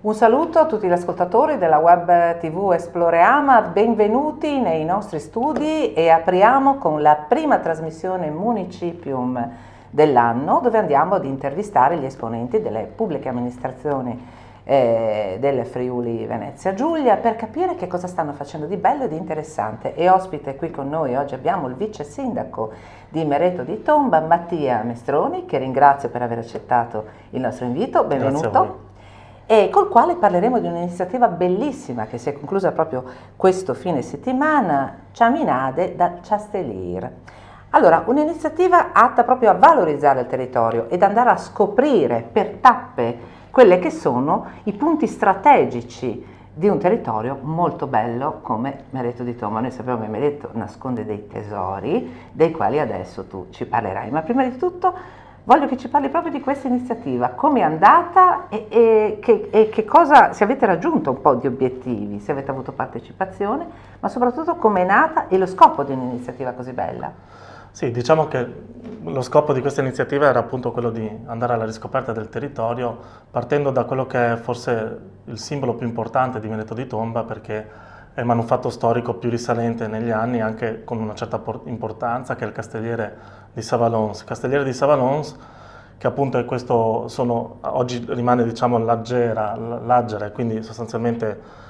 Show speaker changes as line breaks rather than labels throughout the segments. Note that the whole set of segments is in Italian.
Un saluto a tutti gli ascoltatori della web TV Esploreama, benvenuti nei nostri studi e apriamo con la prima trasmissione Municipium dell'anno, dove andiamo ad intervistare gli esponenti delle pubbliche amministrazioni del Friuli Venezia Giulia per capire che cosa stanno facendo di bello e di interessante. E ospite qui con noi oggi abbiamo il vice sindaco di Mereto di Tomba, Mattia Mestroni, che ringrazio per aver accettato il nostro invito, benvenuto. E col quale parleremo di un'iniziativa bellissima che si è conclusa proprio questo fine settimana, Ciaminade da Ciastelir. Allora, un'iniziativa atta proprio a valorizzare il territorio ed andare a scoprire per tappe quelle che sono i punti strategici di un territorio molto bello come Mereto di Tomba. Noi sappiamo che Mereto nasconde dei tesori dei quali adesso tu ci parlerai, ma prima di tutto voglio che ci parli proprio di questa iniziativa, come è andata e che cosa, se avete raggiunto un po' di obiettivi, se avete avuto partecipazione, ma soprattutto come è nata e lo scopo di un'iniziativa così bella.
Sì, diciamo che lo scopo di questa iniziativa era appunto quello di andare alla riscoperta del territorio, partendo da quello che è forse il simbolo più importante di Mereto di Tomba, perché è il manufatto storico più risalente negli anni, anche con una certa importanza, che è il Castelliere di Savalons. Castelliere di Savalons, che appunto è questo, oggi rimane diciamo l'Aggera, quindi sostanzialmente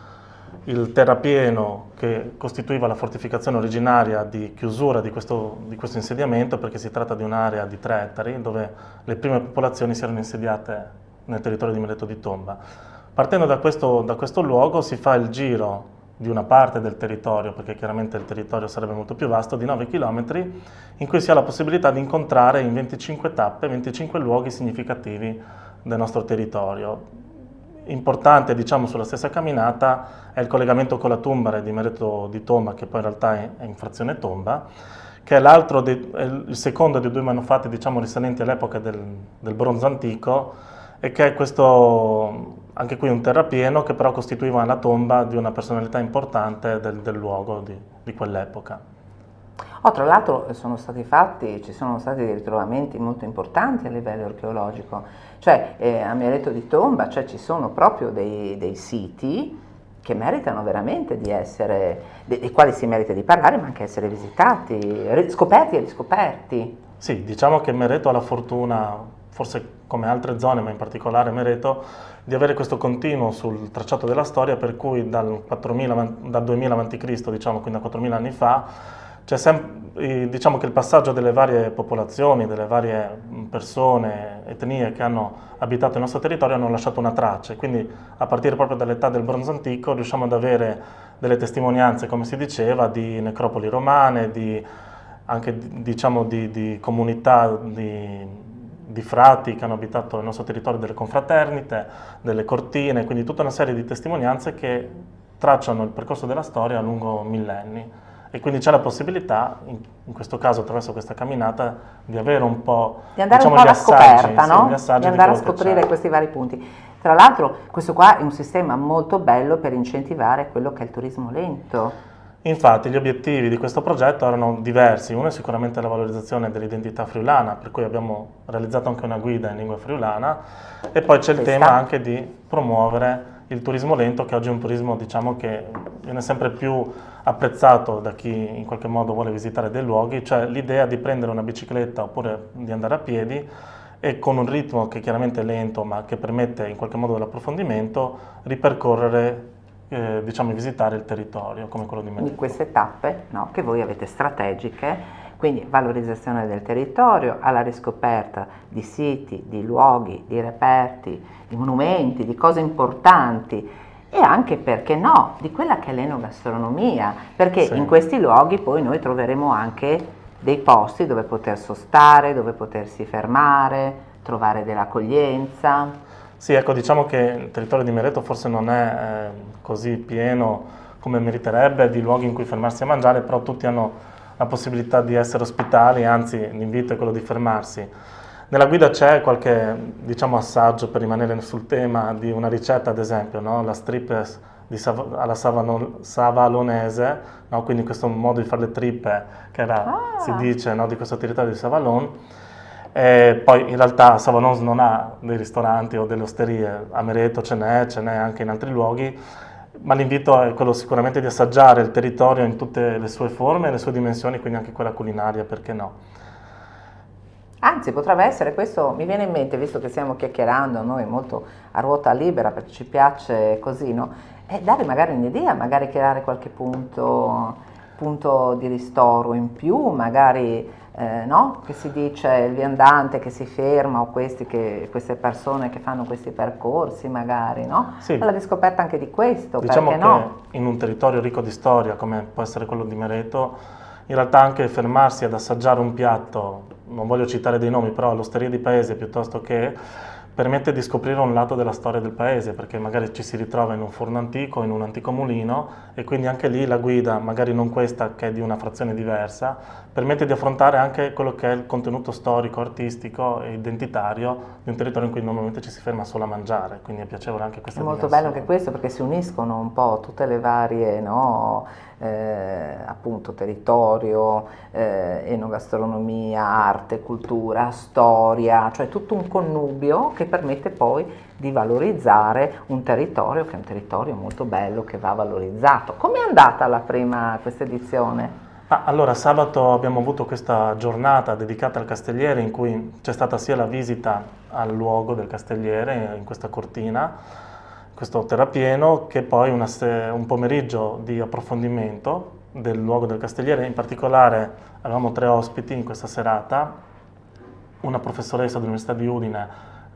il terrapieno che costituiva la fortificazione originaria di chiusura di questo insediamento, perché si tratta di un'area di 3 ettari dove le prime popolazioni si erano insediate nel territorio di Mereto di Tomba. Partendo da questo luogo si fa il giro di una parte del territorio, perché chiaramente il territorio sarebbe molto più vasto, di 9 km, in cui si ha la possibilità di incontrare in 25 tappe, 25 luoghi significativi del nostro territorio. Importante, diciamo, sulla stessa camminata è il collegamento con la Tumbare di Mereto di Tomba, che poi in realtà è in frazione Tomba, che è il secondo dei due manufatti, diciamo, risalenti all'epoca del bronzo antico, e che è questo, anche qui un terrapieno, che però costituiva la tomba di una personalità importante del luogo di quell'epoca.
Tra l'altro ci sono stati dei ritrovamenti molto importanti a livello archeologico, cioè a Mereto di Tomba ci sono proprio dei siti che meritano veramente di essere, dei quali si merita di parlare, ma anche essere visitati, scoperti e riscoperti.
Sì, diciamo che Mereto ha la fortuna, forse come altre zone, ma in particolare Mereto, di avere questo continuo sul tracciato della storia, per cui dal 2000 a.C., diciamo, quindi da 4000 anni fa, c'è sempre, diciamo che il passaggio delle varie popolazioni, delle varie persone, etnie che hanno abitato il nostro territorio hanno lasciato una traccia, quindi a partire proprio dall'età del bronzo antico riusciamo ad avere delle testimonianze, come si diceva, di necropoli romane, anche diciamo di comunità di frati che hanno abitato il nostro territorio, delle confraternite, delle cortine, quindi tutta una serie di testimonianze che tracciano il percorso della storia a lungo millenni. E quindi c'è la possibilità, in questo caso attraverso questa camminata, di avere un po',
di andare
diciamo,
un po' alla scoperta, no?
Gli assaggi
di andare a scoprire questi vari punti. Tra l'altro questo qua è un sistema molto bello per incentivare quello che è il turismo lento.
Infatti gli obiettivi di questo progetto erano diversi. Uno è sicuramente la valorizzazione dell'identità friulana, per cui abbiamo realizzato anche una guida in lingua friulana, e poi c'è il tema anche di promuovere il turismo lento, che oggi è un turismo, diciamo, che viene sempre più apprezzato da chi in qualche modo vuole visitare dei luoghi, cioè l'idea di prendere una bicicletta oppure di andare a piedi e con un ritmo che chiaramente è lento ma che permette in qualche modo l'approfondimento, ripercorrere, diciamo, visitare il territorio come quello di Mereto.
Quindi queste tappe, no, che voi avete strategiche, quindi valorizzazione del territorio, alla riscoperta di siti, di luoghi, di reperti, di monumenti, di cose importanti, e anche, perché no, di quella che è l'enogastronomia, perché
Sì.
in questi luoghi poi noi troveremo anche dei posti dove poter sostare, dove potersi fermare, trovare dell'accoglienza.
Sì, ecco, diciamo che il territorio di Mereto forse non è così pieno come meriterebbe di luoghi in cui fermarsi a mangiare, però tutti hanno la possibilità di essere ospitali, anzi l'invito è quello di fermarsi. Nella guida c'è qualche, diciamo, assaggio per rimanere sul tema di una ricetta, ad esempio, no? La strippes alla savalonese, no? Quindi questo modo di fare le trippe che si dice, no? Di questo territorio di Savalon. Poi in realtà Savanos non ha dei ristoranti o delle osterie, a Mereto ce n'è anche in altri luoghi, ma l'invito è quello sicuramente di assaggiare il territorio in tutte le sue forme e le sue dimensioni, quindi anche quella culinaria, perché no?
Anzi, potrebbe essere questo, mi viene in mente, visto che stiamo chiacchierando noi molto a ruota libera, perché ci piace così, no? E dare magari un'idea, magari creare qualche punto di ristoro in più, magari no? Che si dice il viandante che si ferma o queste persone che fanno questi percorsi, magari, no?
Sì.
Alla riscoperta anche di questo,
Diciamo
perché
che
no?
in un territorio ricco di storia, come può essere quello di Mereto, in realtà anche fermarsi ad assaggiare un piatto, non voglio citare dei nomi, però all'Osteria di Paese piuttosto che, permette di scoprire un lato della storia del paese, perché magari ci si ritrova in un forno antico, in un antico mulino, e quindi anche lì la guida, magari non questa che è di una frazione diversa, permette di affrontare anche quello che è il contenuto storico, artistico e identitario di un territorio in cui normalmente ci si ferma solo a mangiare, quindi è piacevole anche questa
È molto
dimensione.
bello anche questo perché si uniscono un po' tutte le varie, no, appunto, territorio, enogastronomia, arte, cultura, storia, cioè tutto un connubio che permette poi di valorizzare un territorio che è un territorio molto bello che va valorizzato. Com'è andata questa edizione?
Allora, sabato abbiamo avuto questa giornata dedicata al Castelliere in cui c'è stata sia la visita al luogo del Castelliere, in questa cortina, questo terrapieno, che poi un pomeriggio di approfondimento del luogo del Castelliere. In particolare avevamo 3 ospiti in questa serata, una professoressa dell'Università di Udine,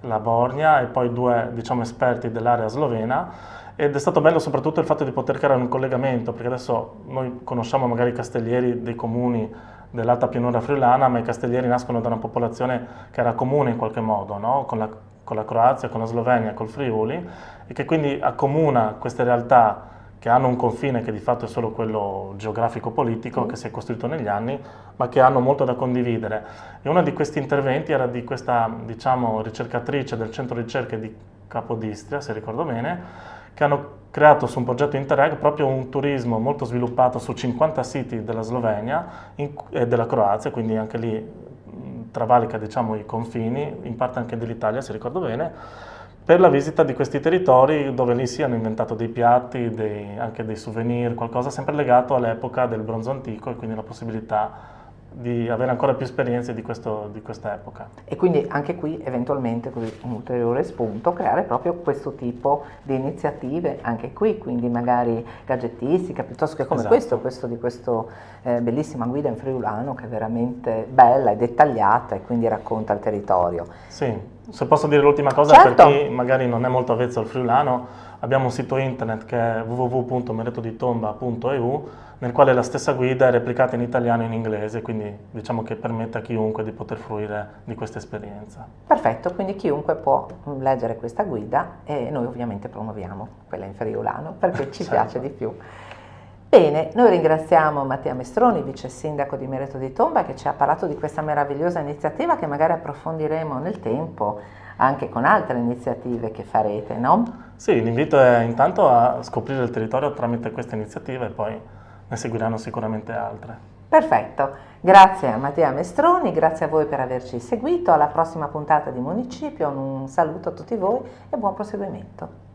la Borgna, e poi 2, diciamo, esperti dell'area slovena. Ed è stato bello soprattutto il fatto di poter creare un collegamento, perché adesso noi conosciamo magari i castellieri dei comuni dell'alta pianura friulana, ma i castellieri nascono da una popolazione che era comune in qualche modo, no? Con la Croazia, con la Slovenia, col Friuli, e che quindi accomuna queste realtà che hanno un confine che di fatto è solo quello geografico-politico che si è costruito negli anni, ma che hanno molto da condividere. E uno di questi interventi era di questa, diciamo, ricercatrice del centro ricerche di Capodistria, se ricordo bene, che hanno creato su un progetto Interreg proprio un turismo molto sviluppato su 50 siti della Slovenia e della Croazia, quindi anche lì travalica, diciamo, i confini, in parte anche dell'Italia, se ricordo bene, per la visita di questi territori dove lì si hanno inventato dei piatti, anche dei souvenir, qualcosa sempre legato all'epoca del bronzo antico, e quindi la possibilità di avere ancora più esperienze di questa epoca.
E quindi anche qui eventualmente, così un ulteriore spunto, creare proprio questo tipo di iniziative anche qui, quindi magari gadgettistica, piuttosto che come
Esatto.
questo di questa bellissima guida in friulano che è veramente bella e dettagliata e quindi racconta il territorio.
Sì, se posso dire l'ultima cosa,
Certo.
per chi magari non è molto avvezzo al friulano, abbiamo un sito internet che è www.meretoditomba.eu, nel quale la stessa guida è replicata in italiano e in inglese, quindi diciamo che permette a chiunque di poter fruire di questa esperienza.
Perfetto, quindi chiunque può leggere questa guida e noi ovviamente promuoviamo quella in friulano perché ci piace di più. Bene, noi ringraziamo Mattia Mestroni, vice sindaco di Mereto di Tomba, che ci ha parlato di questa meravigliosa iniziativa che magari approfondiremo nel tempo anche con altre iniziative che farete, no?
Sì, l'invito è intanto a scoprire il territorio tramite queste iniziative e poi ne seguiranno sicuramente altre.
Perfetto, grazie a Mattia Mestroni, grazie a voi per averci seguito, alla prossima puntata di Municipio, un saluto a tutti voi e buon proseguimento.